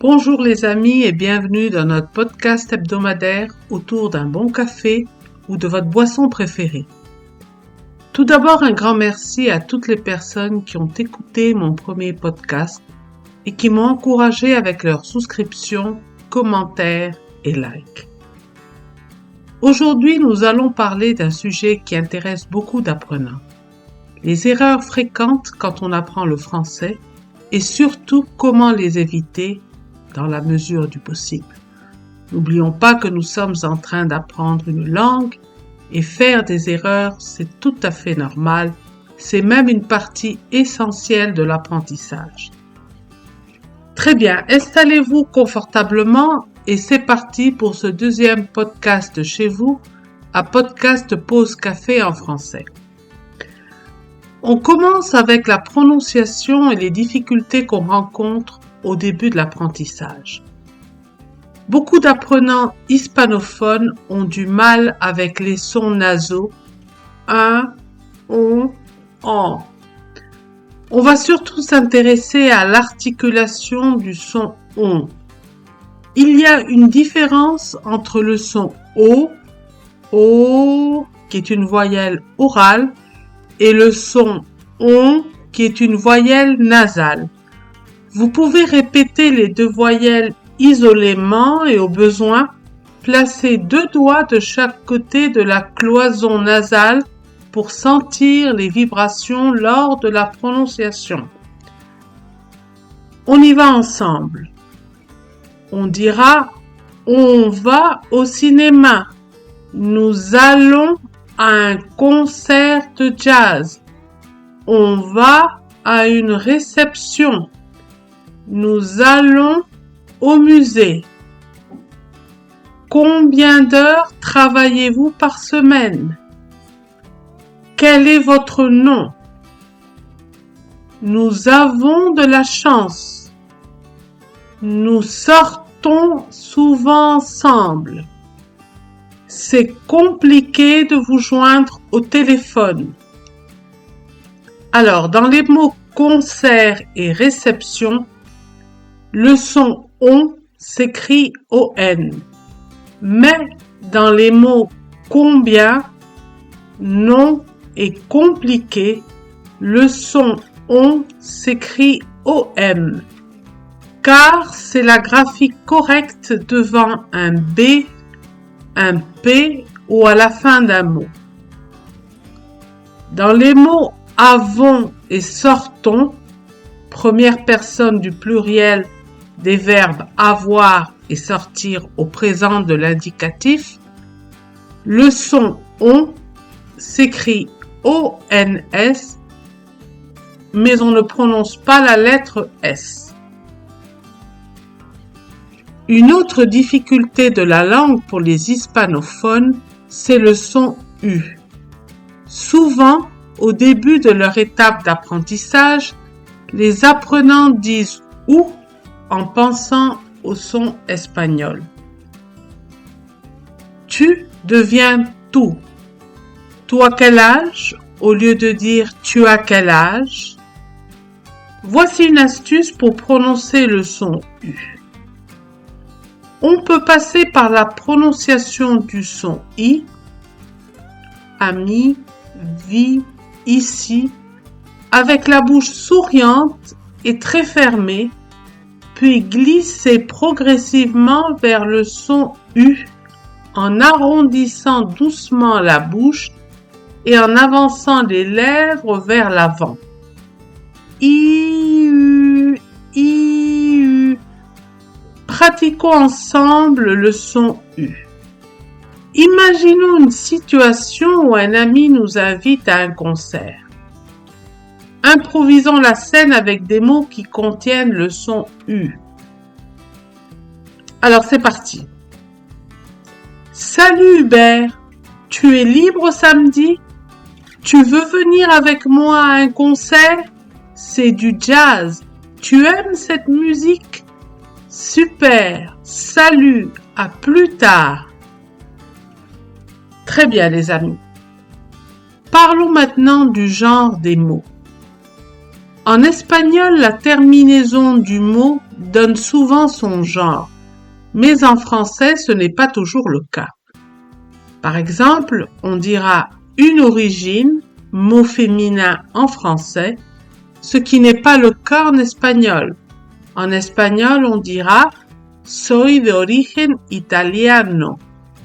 Bonjour les amis et bienvenue dans notre podcast hebdomadaire autour d'un bon café ou de votre boisson préférée. Tout d'abord, un grand merci à toutes les personnes qui ont écouté mon premier podcast et qui m'ont encouragé avec leurs souscriptions, commentaires et likes. Aujourd'hui, nous allons parler d'un sujet qui intéresse beaucoup d'apprenants. Les erreurs fréquentes quand on apprend le français et surtout comment les éviter dans la mesure du possible. N'oublions pas que nous sommes en train d'apprendre une langue et faire des erreurs, c'est tout à fait normal. C'est même une partie essentielle de l'apprentissage. Très bien, installez-vous confortablement et c'est parti pour ce deuxième podcast chez vous, à Podcast Pause Café en français. On commence avec la prononciation et les difficultés qu'on rencontre au début de l'apprentissage. Beaucoup d'apprenants hispanophones ont du mal avec les sons nasaux un, on, en. On va surtout s'intéresser à l'articulation du son on. Il y a une différence entre le son o, qui est une voyelle orale, et le son on, qui est une voyelle nasale. Vous pouvez répéter les deux voyelles isolément et au besoin, placer 2 doigts de chaque côté de la cloison nasale pour sentir les vibrations lors de la prononciation. On y va ensemble. On dira « On va au cinéma ». « Nous allons à un concert de jazz ». « On va à une réception ». Nous allons au musée. Combien d'heures travaillez-vous par semaine? Quel est votre nom? Nous avons de la chance. Nous sortons souvent ensemble. C'est compliqué de vous joindre au téléphone. Alors, dans les mots concert et réception, le son on s'écrit on, mais dans les mots combien, non et compliqué, le son on s'écrit om, car c'est la graphique correcte devant un B, un P ou à la fin d'un mot. Dans les mots avons et sortons, première personne du pluriel des verbes avoir et sortir au présent de l'indicatif, le son on s'écrit ONS, mais on ne prononce pas la lettre S. Une autre difficulté de la langue pour les hispanophones, c'est le son U. Souvent, au début de leur étape d'apprentissage, les apprenants disent OU en pensant au son espagnol. Tu deviens tout. Toi quel âge au lieu de dire tu as quel âge? Voici une astuce pour prononcer le son U. On peut passer par la prononciation du son I, ami, vie, ici, avec la bouche souriante et très fermée, puis glisser progressivement vers le son U en arrondissant doucement la bouche et en avançant les lèvres vers l'avant. I-U, I-U. Pratiquons ensemble le son U. Imaginons une situation où un ami nous invite à un concert. Improvisons la scène avec des mots qui contiennent le son U. Alors c'est parti. Salut Hubert, tu es libre samedi? Tu veux venir avec moi à un concert? C'est du jazz. Tu aimes cette musique? Super, salut, à plus tard. Très bien les amis. Parlons maintenant du genre des mots. En espagnol, la terminaison du mot donne souvent son genre, mais en français, ce n'est pas toujours le cas. Par exemple, on dira une origine, mot féminin en français, ce qui n'est pas le cas en espagnol. En espagnol, on dira soy de origen italiano,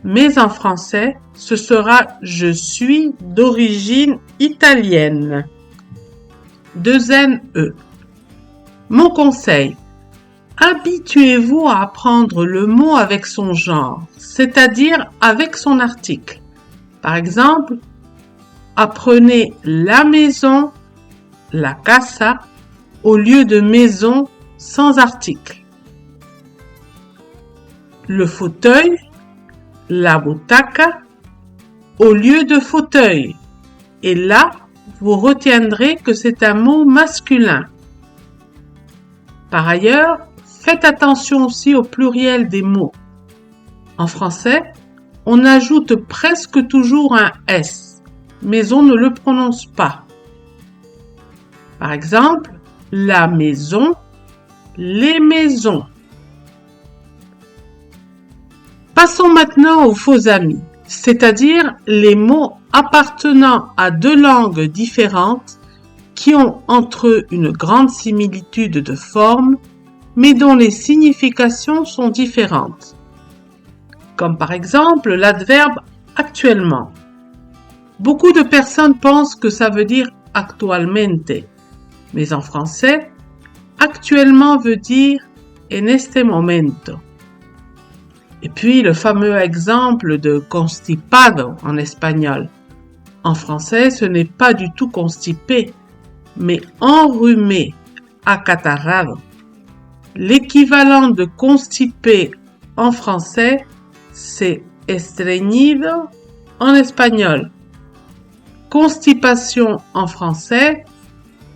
mais en français, ce sera je suis d'origine italienne. 2NE. Mon conseil. Habituez-vous à apprendre le mot avec son genre, c'est-à-dire avec son article. Par exemple, apprenez la maison, la casa, au lieu de maison sans article. Le fauteuil, la butaca, au lieu de fauteuil. Et là, vous retiendrez que c'est un mot masculin. Par ailleurs, faites attention aussi au pluriel des mots. En français, on ajoute presque toujours un S, mais on ne le prononce pas. Par exemple, la maison, les maisons. Passons maintenant aux faux amis, c'est-à-dire les mots appartenant à deux langues différentes qui ont entre eux une grande similitude de forme, mais dont les significations sont différentes. Comme par exemple l'adverbe actuellement. Beaucoup de personnes pensent que ça veut dire actualmente, mais en français, actuellement veut dire en este momento. Et puis le fameux exemple de constipado en espagnol. En français, ce n'est pas du tout constipé, mais enrhumé, acatarrado. L'équivalent de constipé en français, c'est estreñido en espagnol. Constipation en français,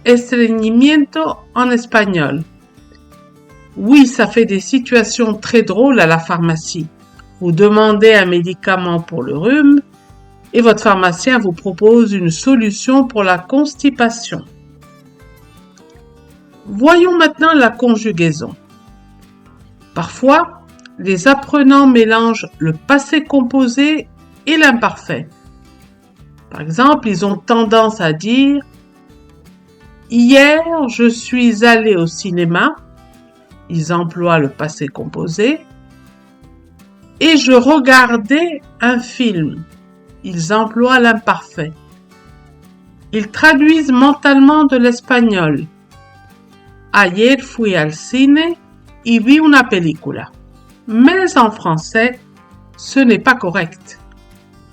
estreñimiento en espagnol. Oui, ça fait des situations très drôles à la pharmacie. Vous demandez un médicament pour le rhume et votre pharmacien vous propose une solution pour la constipation. Voyons maintenant la conjugaison. Parfois, les apprenants mélangent le passé composé et l'imparfait. Par exemple, ils ont tendance à dire « Hier, je suis allé au cinéma ». Ils emploient le passé composé. « Et je regardais un film ». Ils emploient l'imparfait. Ils traduisent mentalement de l'espagnol. « Ayer fui al cine y vi una película ». Mais en français, ce n'est pas correct.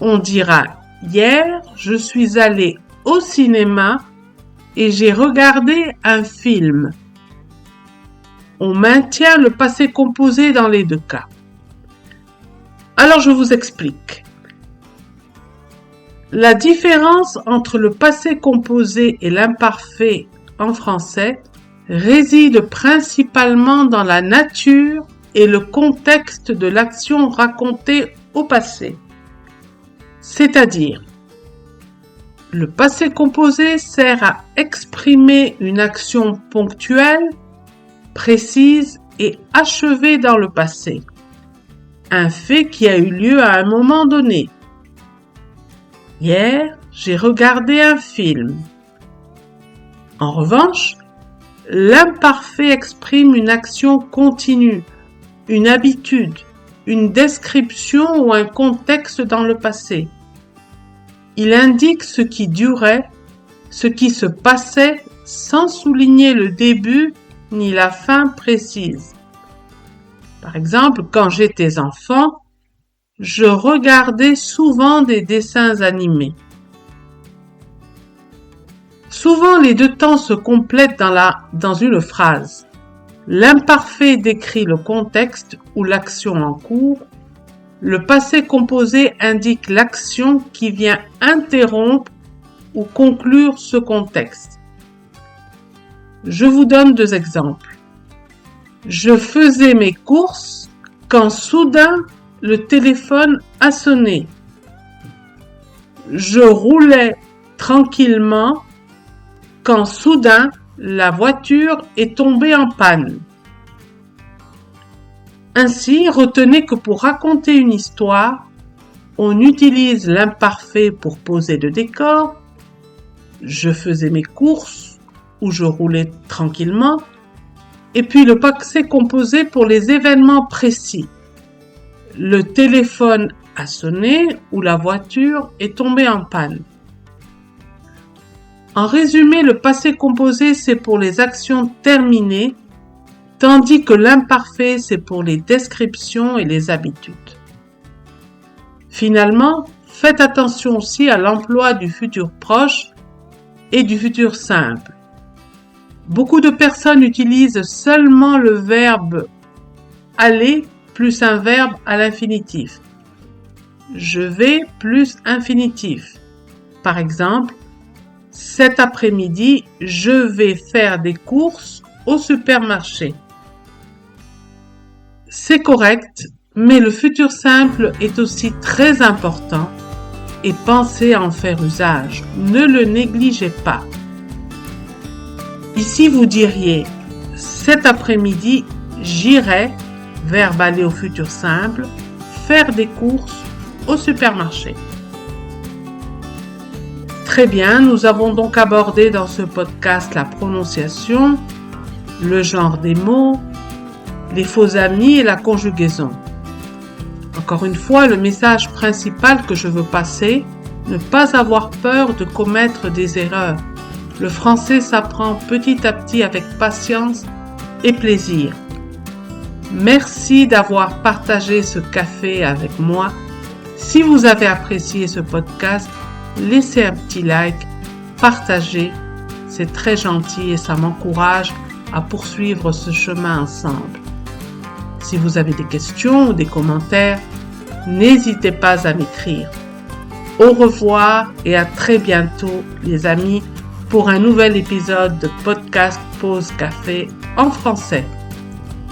On dira « Hier, je suis allé au cinéma et j'ai regardé un film ». On maintient le passé composé dans les deux cas. Alors je vous explique. La différence entre le passé composé et l'imparfait en français réside principalement dans la nature et le contexte de l'action racontée au passé. C'est-à-dire, le passé composé sert à exprimer une action ponctuelle, précise et achevée dans le passé. Un fait qui a eu lieu à un moment donné. Hier, j'ai regardé un film. En revanche, l'imparfait exprime une action continue, une habitude, une description ou un contexte dans le passé. Il indique ce qui durait, ce qui se passait sans souligner le début ni la fin précise. Par exemple, quand j'étais enfant, je regardais souvent des dessins animés. Souvent, les deux temps se complètent dans une phrase. L'imparfait décrit le contexte ou l'action en cours. Le passé composé indique l'action qui vient interrompre ou conclure ce contexte. Je vous donne 2 exemples. Je faisais mes courses quand soudain le téléphone a sonné. Je roulais tranquillement quand soudain la voiture est tombée en panne. Ainsi, retenez que pour raconter une histoire, on utilise l'imparfait pour poser le décor. Je faisais mes courses ou je roulais tranquillement. Et puis le passé composé pour les événements précis. Le téléphone a sonné ou la voiture est tombée en panne. En résumé, le passé composé, c'est pour les actions terminées, tandis que l'imparfait, c'est pour les descriptions et les habitudes. Finalement, faites attention aussi à l'emploi du futur proche et du futur simple. Beaucoup de personnes utilisent seulement le verbe aller plus un verbe à l'infinitif. Je vais plus infinitif. Par exemple, cet après-midi, je vais faire des courses au supermarché. C'est correct, mais le futur simple est aussi très important et pensez à en faire usage. Ne le négligez pas. Ici, vous diriez « Cet après-midi, j'irai » verbe aller au futur simple, faire des courses au supermarché. Très bien, nous avons donc abordé dans ce podcast la prononciation, le genre des mots, les faux amis et la conjugaison. Encore une fois, le message principal que je veux passer, ne pas avoir peur de commettre des erreurs. Le français s'apprend petit à petit avec patience et plaisir. Merci d'avoir partagé ce café avec moi. Si vous avez apprécié ce podcast, laissez un petit like, partagez. C'est très gentil et ça m'encourage à poursuivre ce chemin ensemble. Si vous avez des questions ou des commentaires, n'hésitez pas à m'écrire. Au revoir et à très bientôt les amis pour un nouvel épisode de podcast Pause Café en français.